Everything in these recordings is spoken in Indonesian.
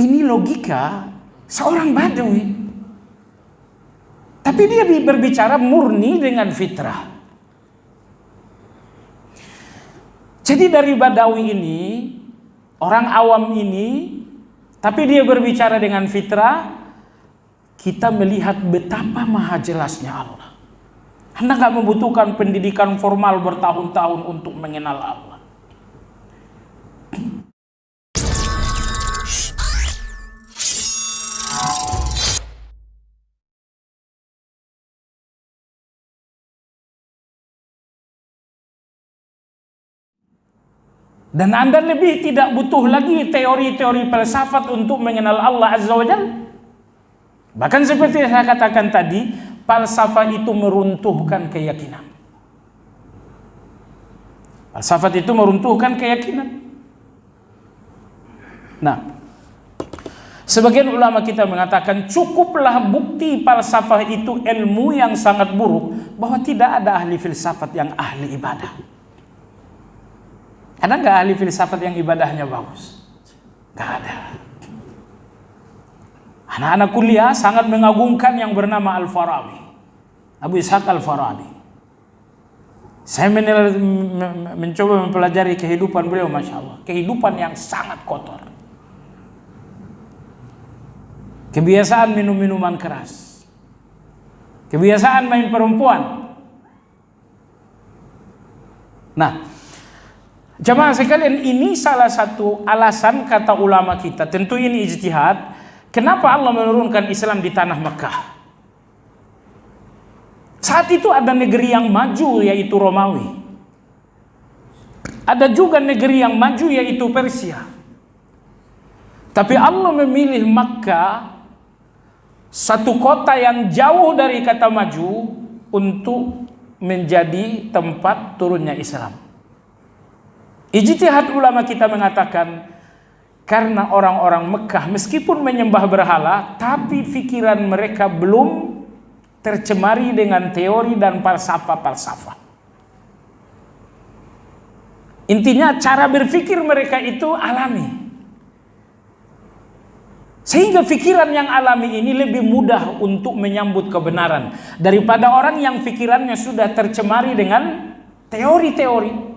Ini logika seorang Badawi. Tapi dia berbicara murni dengan fitrah. Jadi dari Badawi ini, orang awam ini, tapi dia berbicara dengan fitrah, kita melihat betapa maha jelasnya Allah. Anda gak membutuhkan pendidikan formal bertahun-tahun untuk mengenal Allah. Dan Anda lebih tidak butuh lagi teori-teori filsafat untuk mengenal Allah Azza wa Jalla. Bahkan seperti yang saya katakan tadi, falsafah itu meruntuhkan keyakinan. Falsafat itu meruntuhkan keyakinan. Nah, sebagian ulama kita mengatakan cukuplah bukti falsafah itu ilmu yang sangat buruk, bahwa tidak ada ahli filsafat yang ahli ibadah. Ada nggak ahli filsafat yang ibadahnya bagus? Nggak ada. Anak-anak kuliah sangat mengagungkan yang bernama Al-Farabi, Abu Ishaq Al-Farabi. Saya mencoba mempelajari kehidupan beliau, Masya Allah. Kehidupan yang sangat kotor. Kebiasaan minum minuman keras. Kebiasaan main perempuan. Nah, jemaah sekalian, ini salah satu alasan kata ulama kita, tentu ini ijtihad, kenapa Allah menurunkan Islam di tanah Mekah. Saat itu ada negeri yang maju, yaitu Romawi. Ada juga negeri yang maju, yaitu Persia. Tapi Allah memilih Makkah, satu kota yang jauh dari kata maju, untuk menjadi tempat turunnya Islam. Ijtihad ulama kita mengatakan, karena orang-orang Mekah meskipun menyembah berhala, tapi pikiran mereka belum tercemari dengan teori dan falsafah. Intinya cara berpikir mereka itu alami. Sehingga pikiran yang alami ini lebih mudah untuk menyambut kebenaran daripada orang yang pikirannya sudah tercemari dengan teori-teori.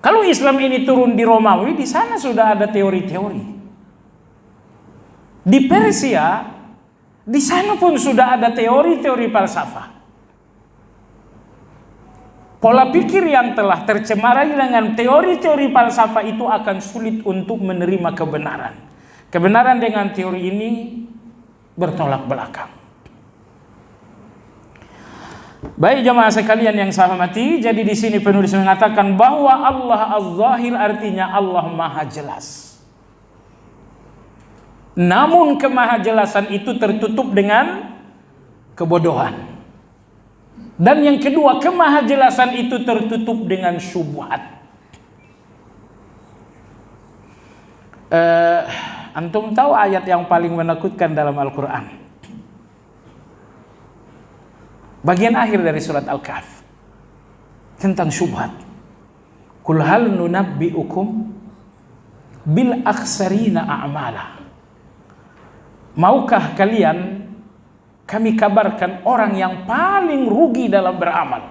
Kalau Islam ini turun di Romawi, di sana sudah ada teori-teori. Di Persia, di sana pun sudah ada teori-teori falsafah. Pola pikir yang telah tercemari dengan teori-teori falsafah itu akan sulit untuk menerima kebenaran. Kebenaran dengan teori ini bertolak belakang. Baik jemaah sekalian yang saya hormati, jadi di sini penulis mengatakan bahwa Allah Az-Zahir artinya Allah Maha Jelas. Namun kemahajelasan itu tertutup dengan kebodohan. Dan yang kedua, kemahajelasan itu tertutup dengan syubhat. Antum tahu ayat yang paling menakutkan dalam Al-Quran? Bagian akhir dari surat Al-Kahf tentang syubhat. Qul hal nunabbi'ukum bil akhsarina a'mala. Maukah kalian kami kabarkan orang yang paling rugi dalam beramal?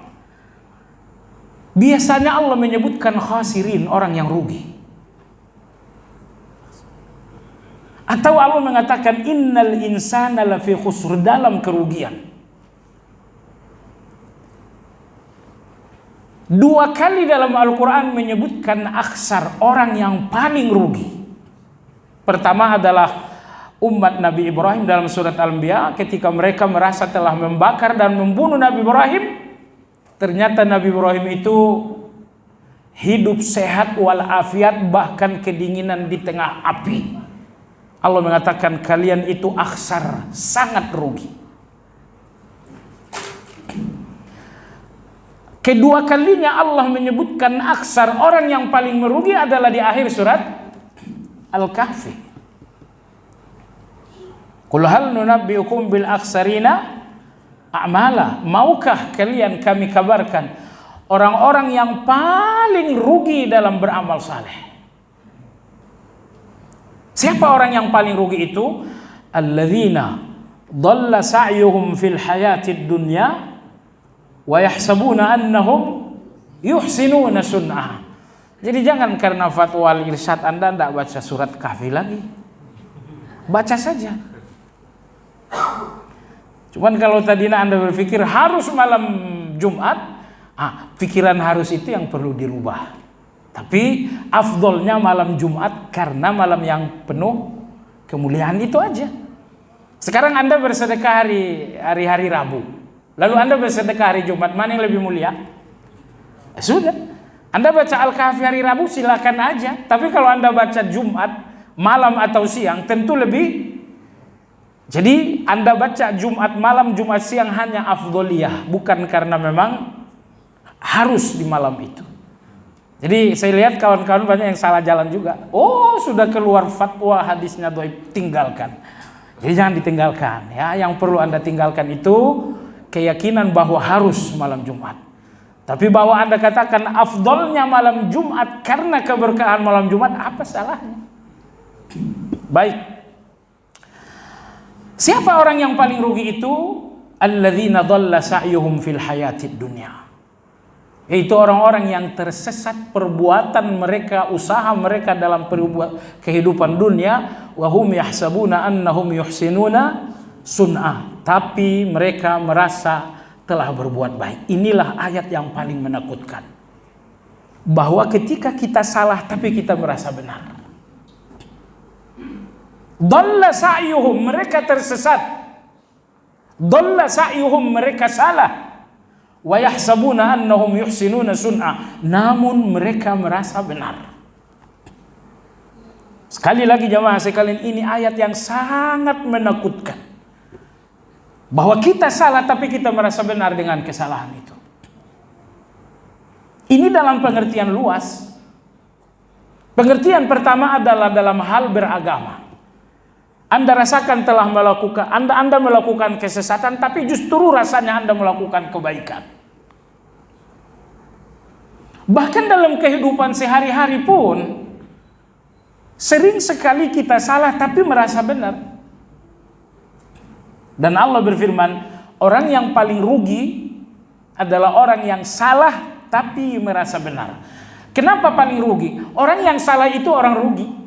Biasanya Allah menyebutkan khasirin, orang yang rugi. Atau Allah mengatakan innal insana lafi khusr, dalam kerugian. Dua kali dalam Al-Quran menyebutkan akhsar, orang yang paling rugi. Pertama adalah umat Nabi Ibrahim dalam surat Al-Anbiya, ketika mereka merasa telah membakar dan membunuh Nabi Ibrahim. Ternyata Nabi Ibrahim itu hidup sehat walafiat, bahkan kedinginan di tengah api. Allah mengatakan kalian itu akhsar, sangat rugi. Kedua kalinya Allah menyebutkan aksar, orang yang paling merugi, adalah di akhir surat Al-Kahfi. Qul hal nunabbi'ukum bil aksarina a'mala. Maukah kalian kami kabarkan orang-orang yang paling rugi dalam beramal saleh? Siapa orang yang paling rugi itu? Alladzina dhalla sa'yuhum fil hayatid dunya wa yahsabuna annahum yuhsinuna sun'ah. Jadi jangan karena fatwa al-irsyad Anda tidak baca surat Kahfi lagi. Baca saja. Cuman kalau tadinya Anda berpikir harus malam Jumat, pikiran harus itu yang perlu dirubah. Tapi afdolnya malam Jumat karena malam yang penuh kemuliaan itu aja. Sekarang Anda bersedekah hari Rabu, lalu Anda bersedekah hari Jumat, mana yang lebih mulia? Sudah. Anda baca Al-Kahfi hari Rabu silakan aja. Tapi kalau Anda baca Jumat malam atau siang tentu lebih. Jadi Anda baca Jumat malam, Jumat siang hanya afdoliyah, bukan karena memang harus di malam itu. Jadi saya lihat kawan-kawan banyak yang salah jalan juga. Oh, sudah keluar fatwa hadisnya dhaif, tinggalkan. Jadi jangan ditinggalkan ya. Yang perlu Anda tinggalkan itu keyakinan bahwa harus malam Jumat. Tapi bahwa Anda katakan afdolnya malam Jumat karena keberkahan malam Jumat, apa salahnya? Baik. Siapa orang yang paling rugi itu? Alladzina dhalla sa'yuhum fil hayatid dunya. Yaitu orang-orang yang tersesat perbuatan mereka, usaha mereka dalam kehidupan dunia, wa hum yahsabuna annahum yuhsinuna sun'ah. Tapi mereka merasa telah berbuat baik. Inilah ayat yang paling menakutkan. Bahwa ketika kita salah tapi kita merasa benar. Dhalla sa'yuhum, mereka tersesat. Dhalla sa'yuhum, mereka salah. Wa yahsabuna annahum yuhsinuna sun'a, namun mereka merasa benar. Sekali lagi jamaah sekalian, ini ayat yang sangat menakutkan. Bahwa kita salah tapi kita merasa benar dengan kesalahan itu. Ini dalam pengertian luas. Pengertian pertama adalah dalam hal beragama. Anda rasakan telah melakukan, Anda melakukan kesesatan, tapi justru rasanya Anda melakukan kebaikan. Bahkan dalam kehidupan sehari-hari pun, sering sekali kita salah tapi merasa benar. Dan Allah berfirman, orang yang paling rugi adalah orang yang salah tapi merasa benar. Kenapa paling rugi? Orang yang salah itu orang rugi.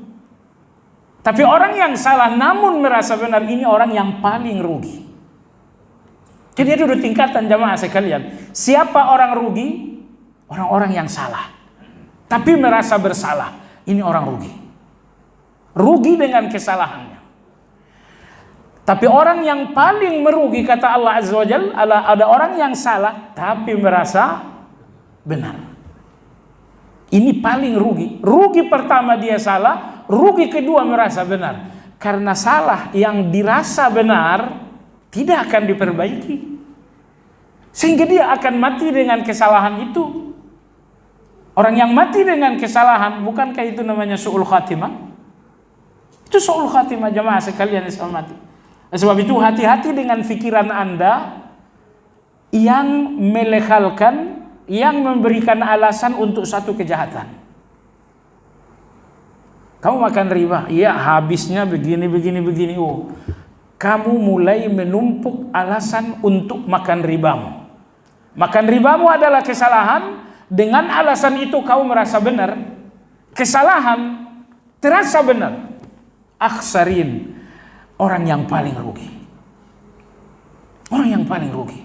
Tapi orang yang salah namun merasa benar, ini orang yang paling rugi. Jadi itu dua tingkatan jamaah sekalian. Siapa orang rugi? Orang-orang yang salah tapi merasa bersalah. Ini orang rugi. Rugi dengan kesalahannya. Tapi orang yang paling merugi, kata Allah Azza wa Jalla, ada orang yang salah tapi merasa benar. Ini paling rugi. Rugi pertama dia salah, rugi kedua merasa benar. Karena salah yang dirasa benar tidak akan diperbaiki. Sehingga dia akan mati dengan kesalahan itu. Orang yang mati dengan kesalahan, bukankah itu namanya su'ul khatimah? Itu su'ul khatimah jamaah sekalian yang mati. Sebab itu hati-hati dengan pikiran Anda yang melehalkan, yang memberikan alasan untuk satu kejahatan. Kamu makan riba, iya habisnya begini. Oh, kamu mulai menumpuk alasan untuk makan ribamu. Makan ribamu adalah kesalahan, dengan alasan itu kau merasa benar. Kesalahan terasa benar. Akhsarin, orang yang paling rugi. Orang yang paling rugi.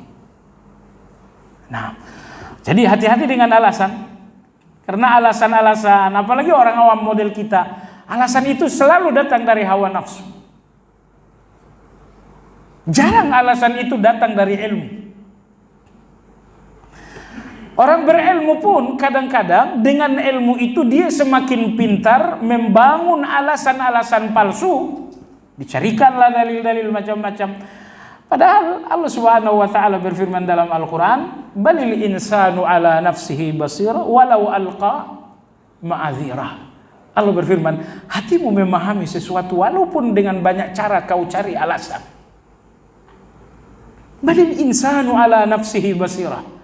Nah, jadi hati-hati dengan alasan. Karena alasan-alasan, apalagi orang awam model kita, alasan itu selalu datang dari hawa nafsu. Jarang alasan itu datang dari ilmu. Orang berilmu pun kadang-kadang dengan ilmu itu dia semakin pintar membangun alasan-alasan palsu. Dicarikanlah dalil-dalil macam-macam. Padahal Allah Subhanahu wa taala berfirman dalam Al-Qur'an, "Balil insanu ala nafsihi basira walau alqa ma'adzirah." Allah berfirman, hatimu memahami sesuatu walaupun dengan banyak cara kau cari alasan. Balil insanu ala nafsihi basira.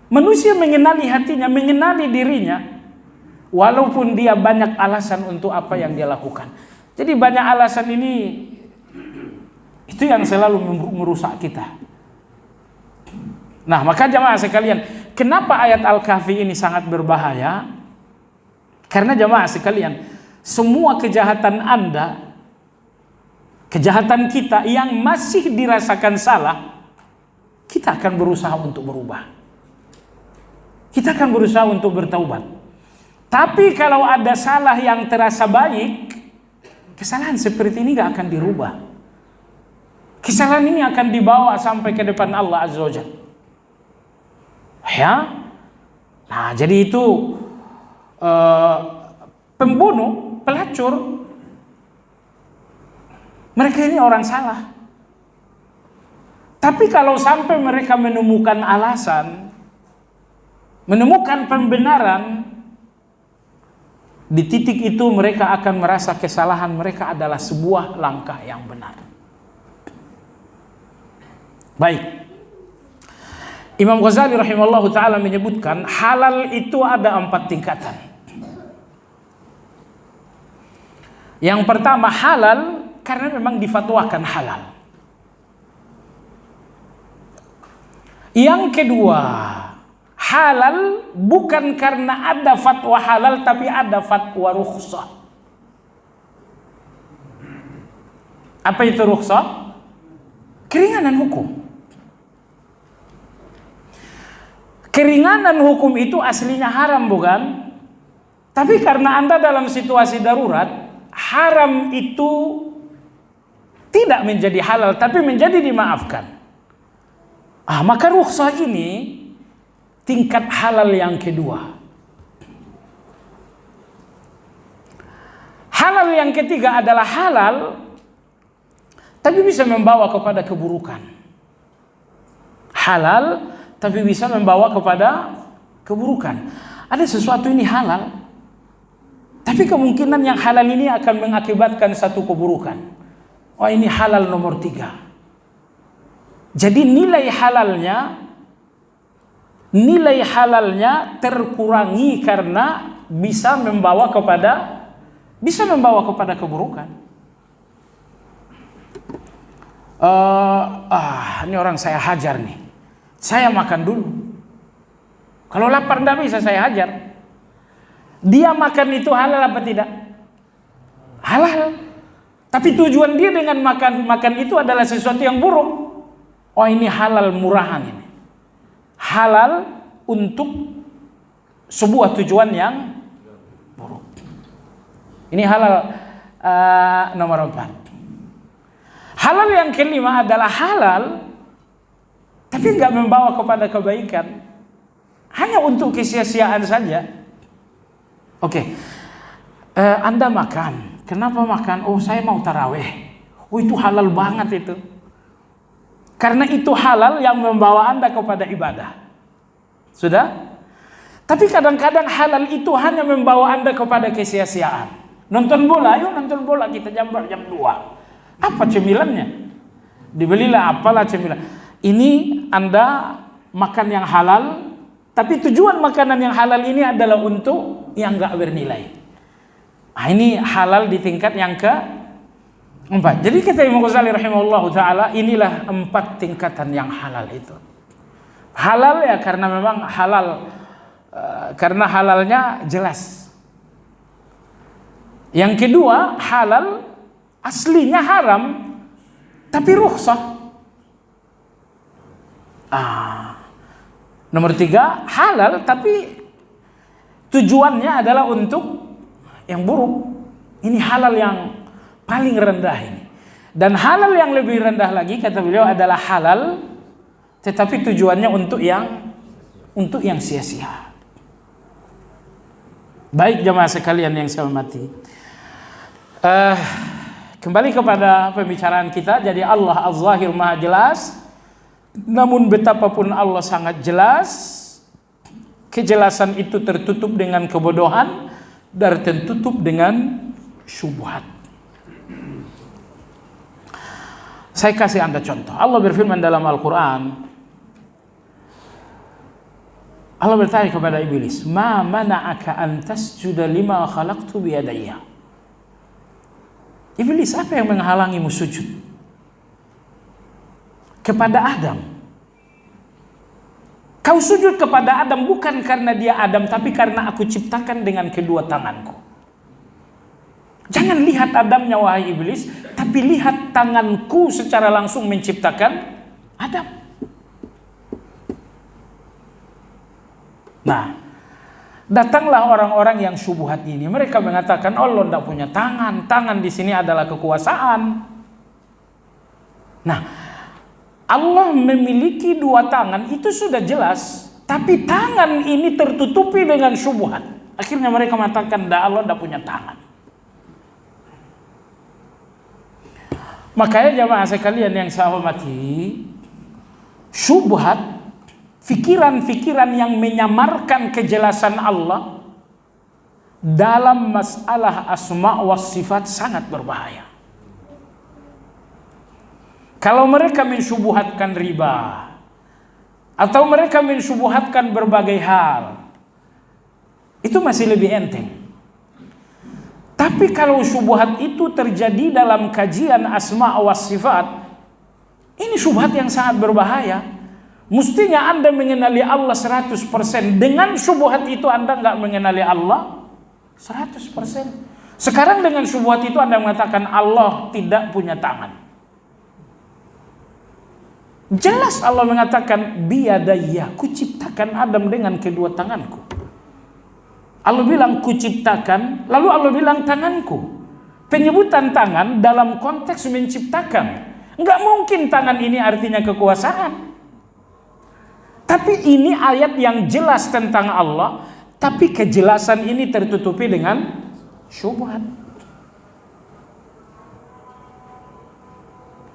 Manusia mengenali hatinya, mengenali dirinya, walaupun dia banyak alasan untuk apa yang dia lakukan. Jadi banyak alasan ini, itu yang selalu merusak kita. Nah, maka jamaah sekalian, kenapa ayat Al-Kahfi ini sangat berbahaya? Karena jamaah sekalian, semua kejahatan Anda, kejahatan kita yang masih dirasakan salah, kita akan berusaha untuk berubah. Kita akan berusaha untuk bertaubat. Tapi kalau ada salah yang terasa baik, kesalahan seperti ini gak akan dirubah. Kesalahan ini akan dibawa sampai ke depan Allah Azza wa Jalla. Ya, nah jadi itu pembunuh, pelacur, mereka ini orang salah. Tapi kalau sampai mereka menemukan alasan, menemukan pembenaran, di titik itu mereka akan merasa kesalahan mereka adalah sebuah langkah yang benar. Baik. Imam Ghazali rahimahullah ta'ala menyebutkan halal itu ada 4 tingkatan. Yang pertama halal karena memang difatwakan halal. Yang kedua halal bukan karena ada fatwa halal tapi ada fatwa rukhsah. Apa itu rukhsah? Keringanan hukum. Keringanan hukum itu aslinya haram bukan? Tapi karena Anda dalam situasi darurat, haram itu tidak menjadi halal tapi menjadi dimaafkan. Maka rukhsah ini tingkat halal yang kedua. Halal yang ketiga adalah halal tapi bisa membawa kepada keburukan. Halal tapi bisa membawa kepada keburukan. Ada sesuatu ini halal, tapi kemungkinan yang halal ini akan mengakibatkan satu keburukan. Ini halal nomor 3. Jadi nilai halalnya terkurangi karena bisa membawa kepada keburukan. Ini orang saya hajar nih. Saya makan dulu. Kalau lapar tidak bisa saya hajar. Dia makan itu halal apa tidak? Halal. Tapi tujuan dia dengan makan itu adalah sesuatu yang buruk. Ini halal murahan ini. Halal untuk sebuah tujuan yang buruk. Ini halal nomor 4. Halal yang kelima adalah halal tapi nggak membawa kepada kebaikan, hanya untuk kesia-siaan saja. Oke. Anda makan, kenapa makan? Saya mau taraweh. Itu halal banget itu, karena itu halal yang membawa Anda kepada ibadah. Sudah? Tapi kadang-kadang halal itu hanya membawa Anda kepada kesia-siaan. Nonton bola, ayo nonton bola kita jam 2. Apa cemilannya? Dibelilah apalah cemilan. Ini Anda makan yang halal, tapi tujuan makanan yang halal ini adalah untuk yang enggak bernilai. Ini halal di tingkat yang ke-4. Jadi kata Imam Ghazali rahimahullah ta'ala, inilah 4 tingkatan yang halal itu. Halal ya karena memang halal, karena halalnya jelas. Yang kedua, halal aslinya haram tapi rukhsah. Nomor 3, halal tapi tujuannya adalah untuk yang buruk. Ini halal yang paling rendah ini. Dan halal yang lebih rendah lagi kata beliau adalah halal tetapi tujuannya untuk yang sia-sia. Baik jemaah sekalian yang saya hormati, kembali kepada pembicaraan kita. Jadi Allah Az-Zahir Maha Jelas, namun betapapun Allah sangat jelas, kejelasan itu tertutup dengan kebodohan dan tertutup dengan syubhat. Saya kasih Anda contoh. Allah berfirman dalam Al-Quran. Allah bertanya kepada iblis, "Ma mana'aka an tasjuda lima khalaqtu biyadayya?" Iblis, apa yang menghalangimu sujud kepada Adam? Kau sujud kepada Adam bukan karena dia Adam, tapi karena aku ciptakan dengan kedua tanganku. Jangan lihat Adamnya wahai iblis, tapi lihat tanganku secara langsung menciptakan Adam. Nah, datanglah orang-orang yang syubhat ini. Mereka mengatakan Allah tidak punya tangan. Tangan di sini adalah kekuasaan. Nah, Allah memiliki dua tangan itu sudah jelas. Tapi tangan ini tertutupi dengan syubhat. Akhirnya mereka mengatakan Allah tidak punya tangan. Makanya jamaah sekalian yang saya hormati, syubhat, fikiran-fikiran yang menyamarkan kejelasan Allah dalam masalah asma wa sifat sangat berbahaya. Kalau mereka mensyubuhatkan riba atau mereka mensyubuhatkan berbagai hal, itu masih lebih enteng. Tapi kalau syubhat itu terjadi dalam kajian asma wa sifat, ini syubhat yang sangat berbahaya. Mestinya Anda mengenali Allah 100%. Dengan syubhat itu Anda nggak mengenali Allah 100%. Sekarang dengan syubhat itu Anda mengatakan Allah tidak punya tangan. Jelas Allah mengatakan biyadayya, kuciptakan Adam dengan kedua tanganku. Allah bilang kuciptakan, lalu Allah bilang tanganku. Penyebutan tangan dalam konteks menciptakan. Nggak mungkin tangan ini artinya kekuasaan. Tapi ini ayat yang jelas tentang Allah, tapi kejelasan ini tertutupi dengan syubhat.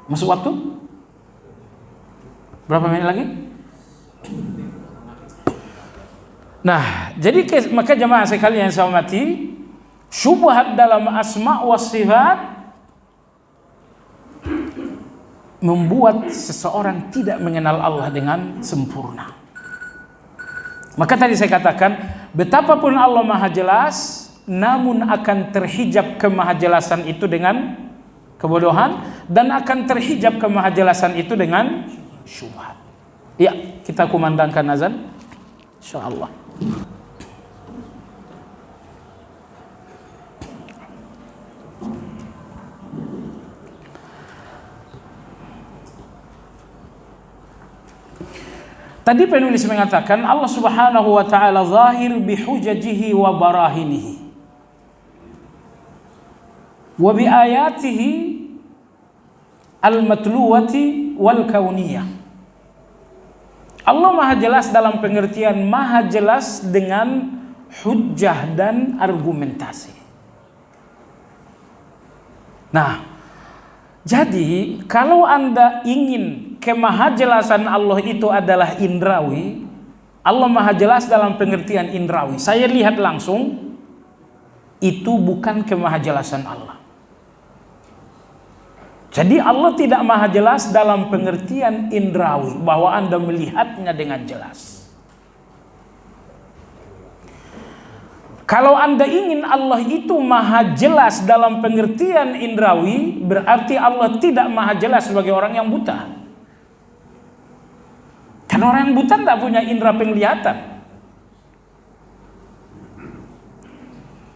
Masuk waktu? Berapa menit lagi? Nah, jadi maka jemaah sekalian yang saya hormati, syubhat dalam asma wa sifat membuat seseorang tidak mengenal Allah dengan sempurna. Maka tadi saya katakan, betapapun Allah maha jelas, namun akan terhijab kemahajelasan itu dengan kebodohan, dan akan terhijab kemahajelasan itu dengan syubhat. Ya, kita kumandangkan azan, insyaallah. Tadi penulis mengatakan Allah Subhanahu wa taala zahir bihujajihi wa barahinihi wa bi ayatihi al-matluwati wal kauniyah. Allah maha jelas dalam pengertian maha jelas dengan hujjah dan argumentasi. Nah, jadi kalau Anda ingin kemahajelasan Allah itu adalah indrawi, Allah maha jelas dalam pengertian indrawi, saya lihat langsung, itu bukan kemahajelasan Allah. Jadi Allah tidak maha jelas dalam pengertian indrawi, bahwa Anda melihatnya dengan jelas. Kalau Anda ingin Allah itu maha jelas dalam pengertian indrawi, berarti Allah tidak maha jelas sebagai orang yang buta. Karena orang yang buta tidak punya indera penglihatan.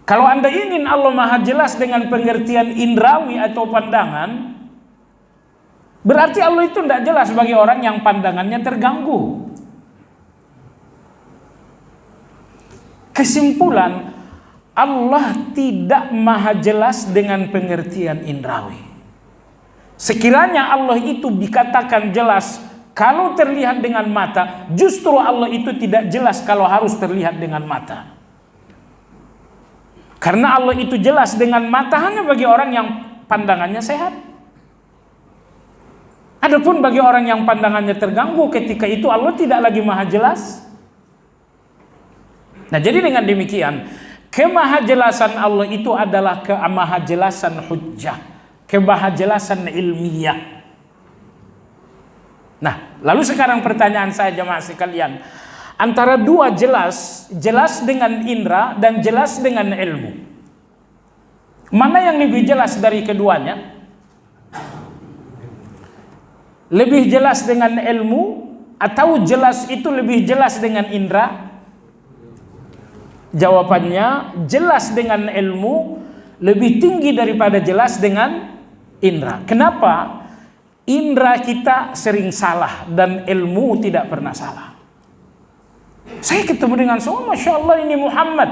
Kalau Anda ingin Allah maha jelas dengan pengertian indrawi atau pandangan, berarti Allah itu tidak jelas bagi orang yang pandangannya terganggu. Kesimpulan, Allah tidak maha jelas dengan pengertian indrawi. Sekiranya Allah itu dikatakan jelas kalau terlihat dengan mata, justru Allah itu tidak jelas kalau harus terlihat dengan mata. Karena Allah itu jelas dengan mata hanya bagi orang yang pandangannya sehat. Adapun bagi orang yang pandangannya terganggu, ketika itu Allah tidak lagi maha jelas. Nah, jadi dengan demikian, kemahajelasan Allah itu adalah kemahajelasan hujjah, kemahajelasan ilmiah. Nah, lalu sekarang pertanyaan saya jemaah sekalian, antara dua jelas, jelas dengan indra dan jelas dengan ilmu, Mana yang lebih jelas dari keduanya? Lebih jelas dengan ilmu atau jelas itu lebih jelas dengan indera? Jawabannya jelas dengan ilmu lebih tinggi daripada jelas dengan indera. Kenapa? Indera kita sering salah dan ilmu tidak pernah salah. Saya ketemu dengan seorang, Masya Allah ini Muhammad.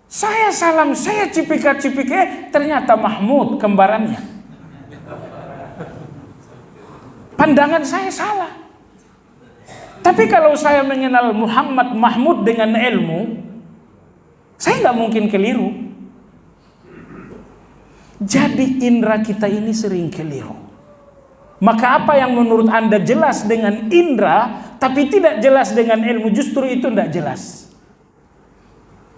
Saya salam, saya cipika-cipike, ternyata Mahmud kembarannya. Pandangan saya salah. Tapi kalau saya mengenal Muhammad Mahmud dengan ilmu, saya nggak mungkin keliru. Jadi indera kita ini sering keliru. Maka apa yang menurut Anda jelas dengan indera, tapi tidak jelas dengan ilmu, justru itu tidak jelas.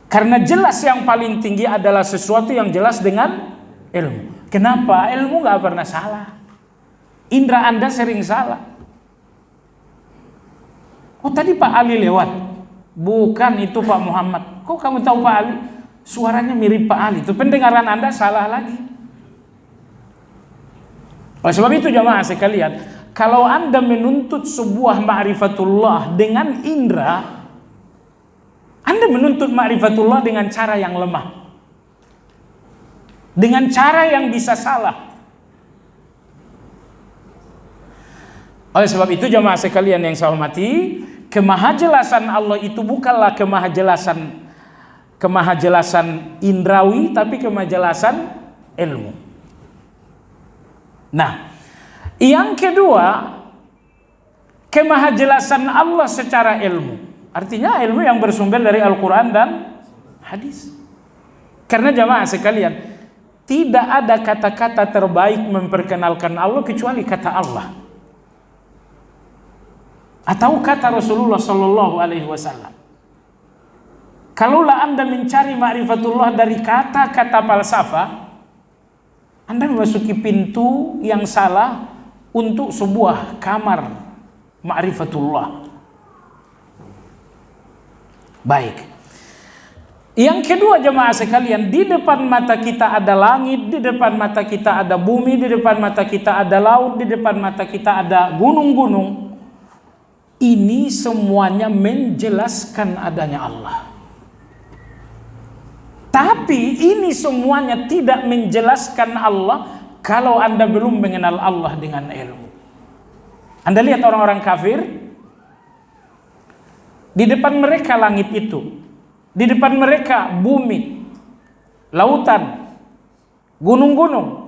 Karena jelas yang paling tinggi adalah sesuatu yang jelas dengan ilmu. Kenapa? Ilmu nggak pernah salah. Indra Anda sering salah. Oh tadi Pak Ali lewat. Bukan itu Pak Muhammad. Kok kamu tahu Pak Ali? Suaranya mirip Pak Ali. Itu pendengaran Anda salah lagi. Oleh sebab itu jamaah sekalian, kalau Anda menuntut sebuah ma'rifatullah dengan indra, Anda menuntut ma'rifatullah dengan cara yang lemah. Dengan cara yang bisa salah. Oleh sebab itu jamaah sekalian yang saya hormati, kemahajelasan Allah itu bukanlah kemahajelasan indrawi, tapi kemahajelasan ilmu. Nah, yang kedua, kemahajelasan Allah secara ilmu. Artinya ilmu yang bersumber dari Al-Quran dan hadis. Karena jamaah sekalian, tidak ada kata-kata terbaik memperkenalkan Allah kecuali kata Allah. Atau kata Rasulullah Sallallahu Alaihi Wasallam. Kalaulah Anda mencari ma'rifatullah dari kata-kata falsafah, Anda memasuki pintu yang salah untuk sebuah kamar ma'rifatullah. Baik. Yang kedua jemaah sekalian, di depan mata kita ada langit, di depan mata kita ada bumi, di depan mata kita ada laut, di depan mata kita ada gunung-gunung. Ini semuanya menjelaskan adanya Allah. Tapi ini semuanya tidak menjelaskan Allah kalau Anda belum mengenal Allah dengan ilmu. Anda lihat orang-orang kafir, di depan mereka langit itu, di depan mereka bumi, lautan, gunung-gunung.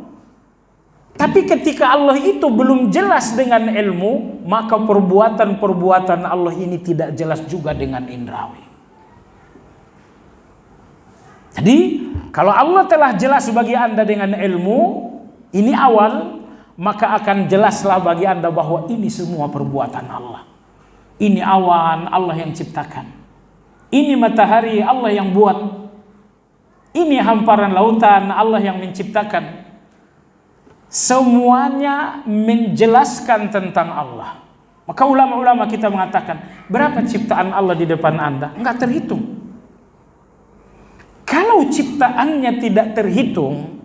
Tapi ketika Allah itu belum jelas dengan ilmu, maka perbuatan-perbuatan Allah ini tidak jelas juga dengan indrawi. Jadi kalau Allah telah jelas bagi Anda dengan ilmu, ini awal, maka akan jelaslah bagi Anda bahwa ini semua perbuatan Allah. Ini awan Allah yang ciptakan. Ini matahari Allah yang buat. Ini hamparan lautan Allah yang menciptakan. Semuanya menjelaskan tentang Allah. Maka ulama-ulama kita mengatakan, berapa ciptaan Allah di depan Anda? Enggak terhitung. Kalau ciptaannya tidak terhitung,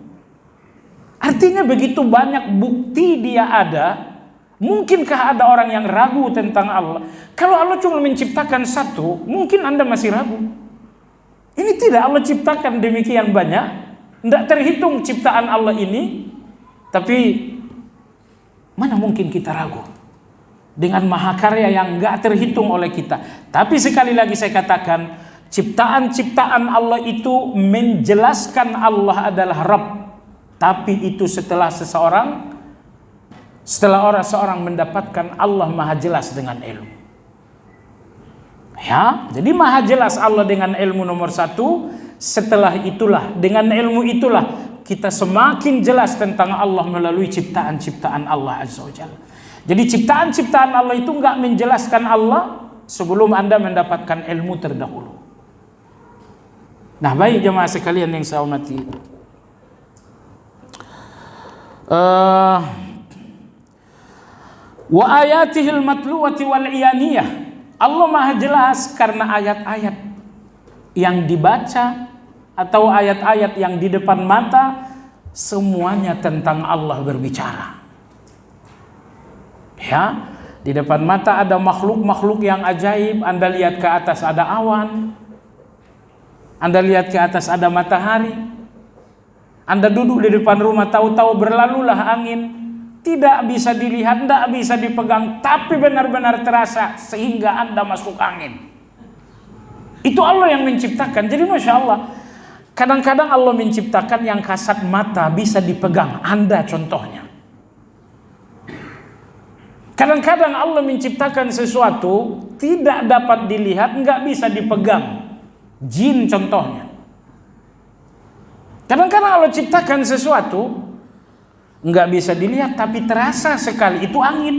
artinya begitu banyak bukti dia ada. Mungkinkah ada orang yang ragu tentang Allah? Kalau Allah cuma menciptakan satu, mungkin Anda masih ragu. Ini tidak, Allah ciptakan demikian banyak, tidak terhitung ciptaan Allah ini. Tapi mana mungkin kita ragu dengan mahakarya yang enggak terhitung oleh kita. Tapi sekali lagi saya katakan, ciptaan-ciptaan Allah itu menjelaskan Allah adalah Rabb. Tapi itu setelah seorang mendapatkan Allah maha jelas dengan ilmu. Ya, jadi maha jelas Allah dengan ilmu nomor satu. Setelah itulah, dengan ilmu itulah kita semakin jelas tentang Allah melalui ciptaan-ciptaan Allah Azza wa Jalla. Jadi ciptaan-ciptaan Allah itu enggak menjelaskan Allah sebelum Anda mendapatkan ilmu terdahulu. Nah, baik jemaah sekalian yang saya hormati. Wa ayatihil matluwati wal iyaniyah. Allah maha jelas karena ayat-ayat yang dibaca atau ayat-ayat yang di depan mata semuanya tentang Allah berbicara. Ya, di depan mata ada makhluk-makhluk yang ajaib. Anda lihat ke atas ada awan, Anda lihat ke atas ada matahari. Anda duduk di depan rumah, tahu-tahu berlalulah angin. Tidak bisa dilihat, tidak bisa dipegang, tapi benar-benar terasa sehingga Anda masuk angin. Itu Allah yang menciptakan. Jadi Masya Allah, kadang-kadang Allah menciptakan yang kasat mata bisa dipegang. Anda contohnya. Kadang-kadang Allah menciptakan sesuatu tidak dapat dilihat, nggak bisa dipegang. Jin contohnya. Kadang-kadang Allah ciptakan sesuatu nggak bisa dilihat tapi terasa sekali, itu angin.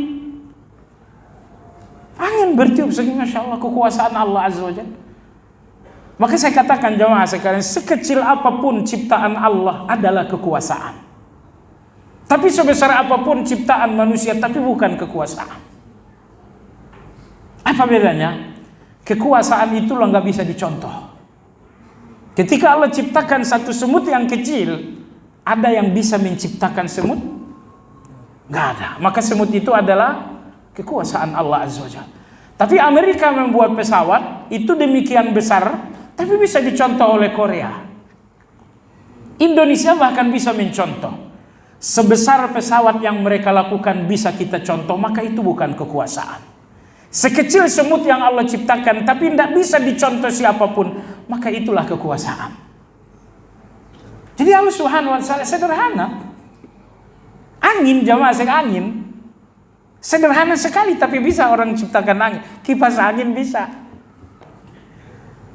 Angin bertiup segini, Masya Allah, kekuasaan Allah Azza wa Jalla. Maka saya katakan jemaah sekalian, sekecil apapun ciptaan Allah adalah kekuasaan. Tapi sebesar apapun ciptaan manusia tapi bukan kekuasaan. Apa bedanya? Kekuasaan itu lo nggak bisa dicontoh. Ketika Allah ciptakan satu semut yang kecil, ada yang bisa menciptakan semut? Nggak ada. Maka semut itu adalah kekuasaan Allah Azza wa Jalla. Tapi Amerika membuat pesawat itu demikian besar, tapi bisa dicontoh oleh Korea. Indonesia bahkan bisa mencontoh. Sebesar pesawat yang mereka lakukan bisa kita contoh, maka itu bukan kekuasaan. Sekecil semut yang Allah ciptakan tapi tidak bisa dicontoh siapapun, maka itulah kekuasaan. Jadi Allah Subhanahu wa Ta'ala sederhana. Angin, jamaah angin sederhana sekali tapi bisa orang ciptakan angin. Kipas angin bisa.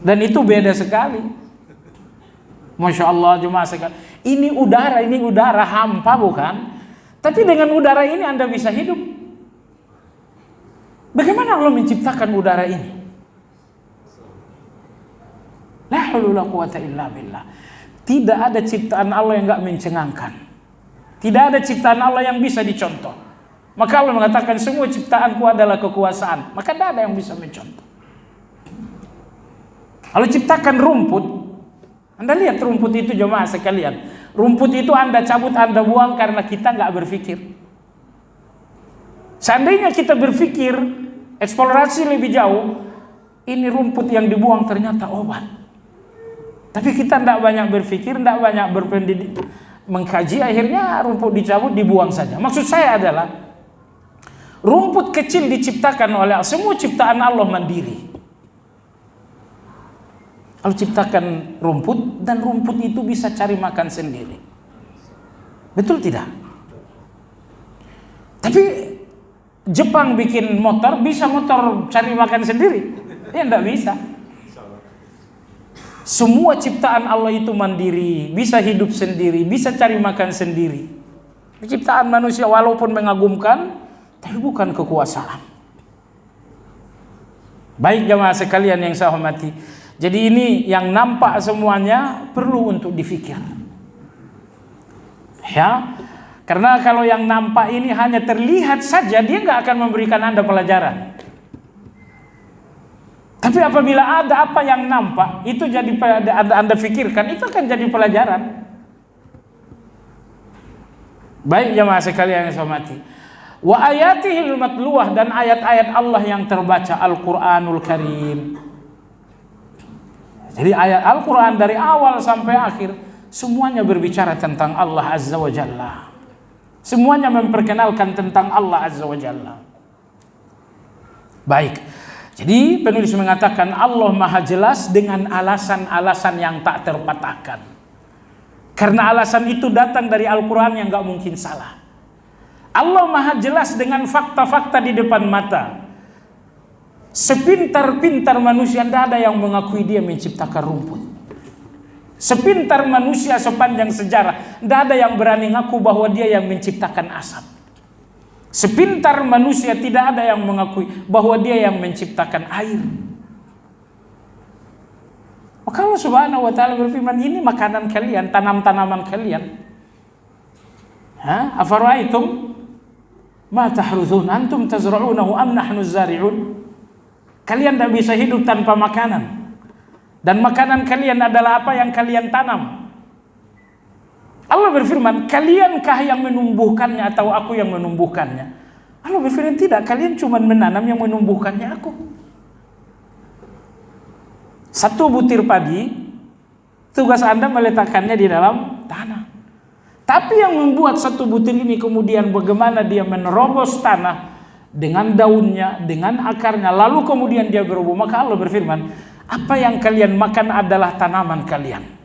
Dan itu beda sekali. Masya Allah jemaah sekalian. Ini udara hampa bukan? Tapi dengan udara ini Anda bisa hidup. Bagaimana Allah menciptakan udara ini? La haula wala quwata illa billah. Tidak ada ciptaan Allah yang enggak mencengangkan. Tidak ada ciptaan Allah yang bisa dicontoh. Maka Allah mengatakan semua ciptaanku adalah kekuasaan. Maka tidak ada yang bisa mencontoh. Allah ciptakan rumput. Anda lihat rumput itu jemaah sekalian. Rumput itu Anda cabut, Anda buang karena kita nggak berpikir. Seandainya kita berpikir, eksplorasi lebih jauh, ini rumput yang dibuang ternyata obat. Tapi kita tidak banyak berpikir, tidak banyak berpendidik, mengkaji, akhirnya rumput dicabut, dibuang saja. Maksud saya adalah, rumput kecil diciptakan oleh semua ciptaan Allah mandiri. Allah ciptakan rumput dan rumput itu bisa cari makan sendiri. Betul tidak? Tapi Jepang bikin motor, bisa motor cari makan sendiri? Ya tidak bisa. Semua ciptaan Allah itu mandiri, bisa hidup sendiri, bisa cari makan sendiri. Ciptaan manusia walaupun mengagumkan, tapi bukan kekuasaan. Baik jemaah sekalian yang saya hormati. Jadi ini yang nampak semuanya perlu untuk difikir. Ya, karena kalau yang nampak ini hanya terlihat saja, dia nggak akan memberikan Anda pelajaran. Tapi apabila ada apa yang nampak, itu jadi Anda fikirkan, itu akan jadi pelajaran. Baik jemaah sekalian yang saya hormati. Wa ayatihil matluwah, dan ayat-ayat Allah yang terbaca, Al-Quranul Karim. Jadi ayat Al-Quran dari awal sampai akhir semuanya berbicara tentang Allah Azza wa Jalla. Semuanya memperkenalkan tentang Allah Azza wa Jalla. Baik. Jadi penulis mengatakan Allah maha jelas dengan alasan-alasan yang tak terpatahkan. Karena alasan itu datang dari Al-Quran yang gak mungkin salah. Allah maha jelas dengan fakta-fakta di depan mata. Sepintar-pintar manusia tidak ada yang mengakui dia menciptakan rumput. Sepintar manusia sepanjang sejarah tidak ada yang berani ngaku bahwa dia yang menciptakan asap. Sepintar manusia tidak ada yang mengakui bahwa dia yang menciptakan air. Maka Allah Subhanahu wa Ta'ala berfirman, ini makanan kalian, tanam-tanaman kalian. Afara'aitum ma tahruthun antum tazra'unahu am nahnu zari'un. Kalian tidak bisa hidup tanpa makanan. Dan makanan kalian adalah apa yang kalian tanam. Allah berfirman, kaliankah yang menumbuhkannya atau aku yang menumbuhkannya? Allah berfirman, tidak, kalian cuma menanam, yang menumbuhkannya aku. Satu butir padi, tugas Anda meletakkannya di dalam tanah. Tapi yang membuat satu butir ini kemudian bagaimana dia menerobos tanah dengan daunnya, dengan akarnya, lalu kemudian dia berubah. Maka Allah berfirman, apa yang kalian makan adalah tanaman kalian.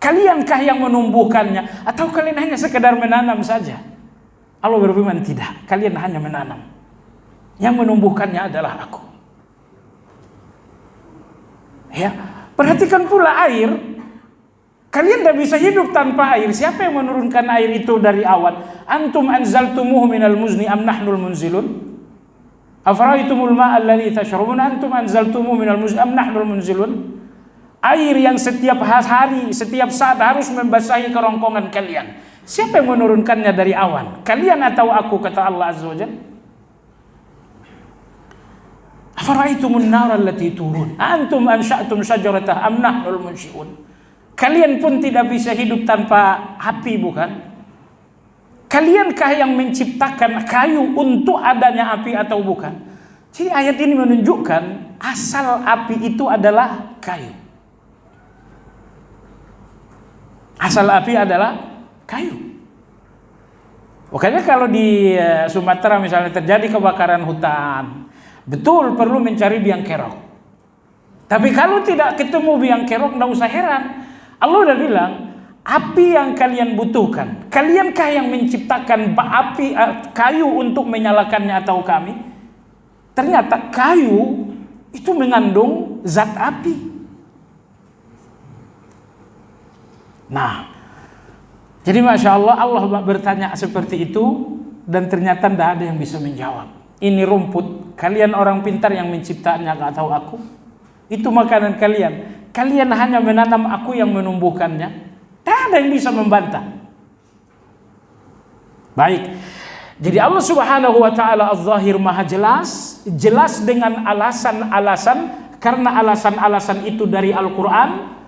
Kaliankah yang menumbuhkannya atau kalian hanya sekedar menanam saja? Allah berfirman, tidak, kalian hanya menanam. Yang menumbuhkannya adalah aku. Ya, perhatikan pula air. Kalian tidak bisa hidup tanpa air. Siapa yang menurunkan air itu dari awan? Antum anzaltumuhu minal muzni am nahnul munzilun? Afara'aytumul ma'a alladhi tashrabun antum anzaltumuhu minal muzni am nahnul munzilun? Air yang setiap hari, setiap saat harus membasahi kerongkongan kalian. Siapa yang menurunkannya dari awan? Kalian atau aku, kata Allah Azza wa Jalla. Afara'aytumun nara allati turun antum ansha'tum syajarataha am nahnul munsyi'un? Kalian pun tidak bisa hidup tanpa api, bukan? Kaliankah yang menciptakan kayu untuk adanya api atau bukan? Jadi ayat ini menunjukkan asal api itu adalah kayu. Asal api adalah kayu. Makanya kalau di Sumatera misalnya terjadi kebakaran hutan, betul perlu mencari biang kerok. Tapi kalau tidak ketemu biang kerok, tidak usah heran. Allah udah bilang, api yang kalian butuhkan, kaliankah yang menciptakan api kayu untuk menyalakannya atau kami? Ternyata kayu itu mengandung zat api. Nah, jadi Masya Allah, Allah bertanya seperti itu dan ternyata tidak ada yang bisa menjawab. Ini rumput, kalian orang pintar yang menciptanya, gak tahu aku. Itu makanan kalian. Kalian hanya menanam, aku yang menumbuhkannya. Tak ada yang bisa membantah. Baik. Jadi Allah Subhanahu wa taala Az-Zahir Maha jelas, jelas dengan alasan-alasan, karena alasan-alasan itu dari Al-Qur'an,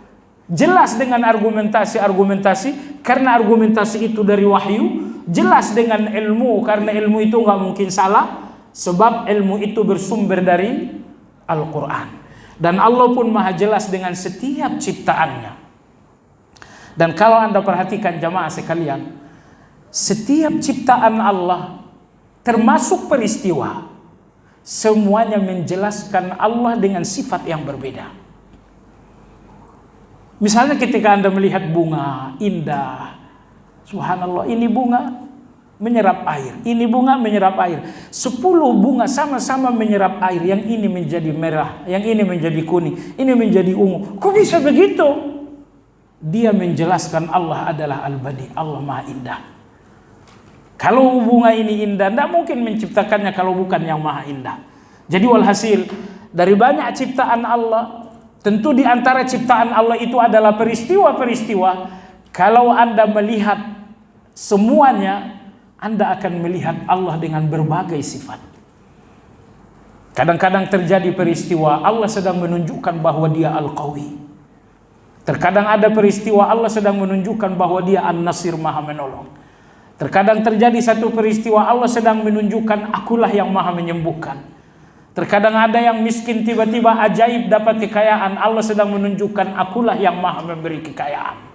jelas dengan argumentasi-argumentasi, karena argumentasi itu dari wahyu, jelas dengan ilmu, karena ilmu itu nggak mungkin salah, sebab ilmu itu bersumber dari Al-Qur'an. Dan Allah pun maha jelas dengan setiap ciptaannya. Dan kalau Anda perhatikan jamaah sekalian, setiap ciptaan Allah termasuk peristiwa, semuanya menjelaskan Allah dengan sifat yang berbeda. Misalnya ketika Anda melihat bunga indah, subhanallah, ini bunga menyerap air, ini bunga menyerap air, 10 bunga sama-sama menyerap air, yang ini menjadi merah, yang ini menjadi kuning, ini menjadi ungu. Kok bisa begitu? Dia menjelaskan Allah adalah Al-Badi, Allah Maha Indah. Kalau bunga ini indah, tidak mungkin menciptakannya kalau bukan yang Maha Indah. Jadi walhasil, dari banyak ciptaan Allah, tentu di antara ciptaan Allah itu adalah peristiwa-peristiwa. Kalau Anda melihat semuanya, Anda akan melihat Allah dengan berbagai sifat. Kadang-kadang terjadi peristiwa Allah sedang menunjukkan bahwa Dia Al-Qawi. Terkadang ada peristiwa Allah sedang menunjukkan bahwa Dia An-Nasir, Maha menolong. Terkadang terjadi satu peristiwa Allah sedang menunjukkan akulah yang Maha menyembuhkan. Terkadang ada yang miskin tiba-tiba ajaib dapat kekayaan, Allah sedang menunjukkan akulah yang Maha memberi kekayaan.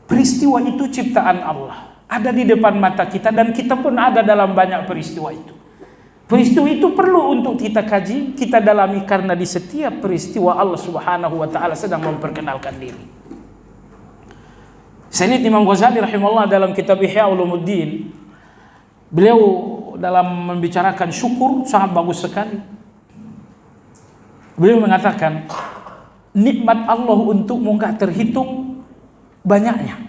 Peristiwa itu ciptaan Allah, ada di depan mata kita, dan kita pun ada dalam banyak peristiwa itu. Peristiwa itu perlu untuk kita kaji, kita dalami, karena di setiap peristiwa Allah Subhanahu wa taala sedang memperkenalkan diri. Sayyid Imam Ghazali rahimahullah dalam kitab Ihya Ulumuddin, beliau dalam membicarakan syukur sangat bagus sekali. Beliau mengatakan, nikmat Allah untukmu enggak terhitung banyaknya.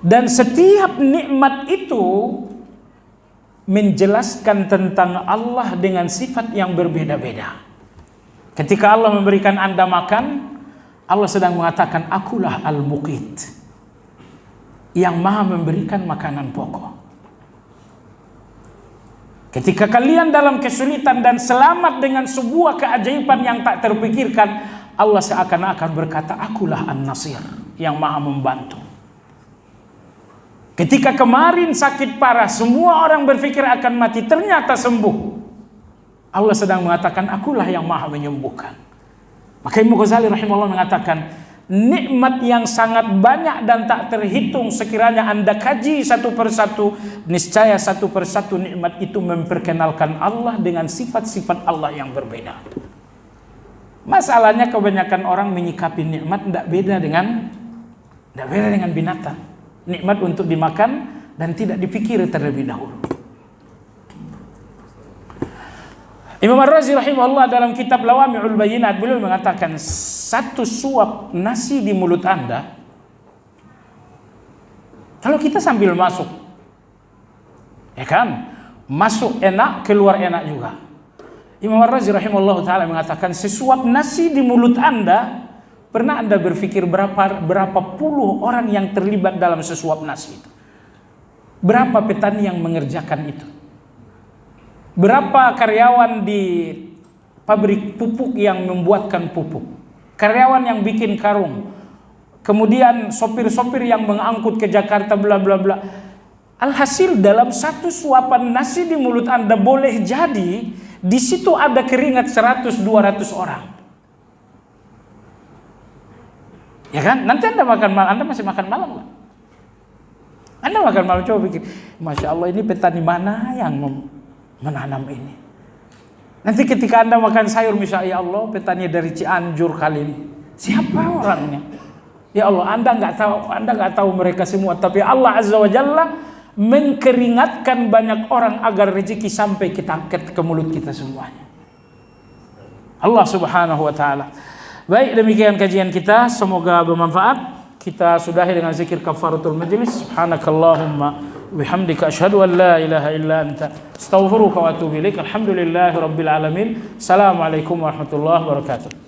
Dan setiap nikmat itu menjelaskan tentang Allah dengan sifat yang berbeda-beda. Ketika Allah memberikan Anda makan, Allah sedang mengatakan, akulah Al-Muqit, yang Maha memberikan makanan pokok. Ketika kalian dalam kesulitan dan selamat dengan sebuah keajaiban yang tak terpikirkan, Allah seakan-akan berkata, akulah An-Nasir. yang maha membantu. Ketika kemarin sakit parah, semua orang berpikir akan mati, ternyata sembuh. Allah sedang mengatakan, akulah yang maha menyembuhkan. Maka Imam Ghazali rahimahullah mengatakan, nikmat yang sangat banyak dan tak terhitung sekiranya Anda kaji satu persatu, niscaya satu persatu nikmat itu memperkenalkan Allah dengan sifat-sifat Allah yang berbeda. Masalahnya kebanyakan orang menyikapi nikmat tidak beda dengan binatang. Nikmat untuk dimakan dan tidak dipikiri terlebih dahulu. Imam Ar-Razi rahimahullah dalam kitab Lawami'ul Bayinat, beliau mengatakan, satu suap nasi di mulut Anda, kalau kita sambil masuk, ya kan, masuk enak, keluar enak juga. Imam Ar-Razi rahimahullah ta'ala mengatakan, sesuap nasi di mulut Anda, pernah Anda berpikir berapa puluh orang yang terlibat dalam sesuap nasi itu? Berapa petani yang mengerjakan itu? Berapa karyawan di pabrik pupuk yang membuatkan pupuk? Karyawan yang bikin karung. Kemudian sopir-sopir yang mengangkut ke Jakarta, bla bla bla. Alhasil dalam satu suapan nasi di mulut Anda boleh jadi di situ ada keringat 100-200 orang. Ya kan? Nanti Anda makan malam, Anda masih makan malam kan? Anda makan malam, coba pikir, Masya Allah, ini petani mana yang menanam ini? Nanti ketika Anda makan sayur, misalnya, ya Allah, petani dari Cianjur kali ini, siapa orangnya? Ya Allah, Anda nggak tahu mereka semua, tapi Allah Azza wa Jalla mengkeringatkan banyak orang agar rezeki sampai ke mulut kita semuanya. Allah Subhanahu wa Ta'ala. Baik, demikian kajian kita, semoga bermanfaat. Kita sudahi dengan zikir kafaratul majlis. Subhanakallahumma bihamdika asyhadu an la ilaha illa anta astaghfiruka wa atubu ilaik. Alhamdulillahirabbil alamin. Assalamualaikum warahmatullahi wabarakatuh.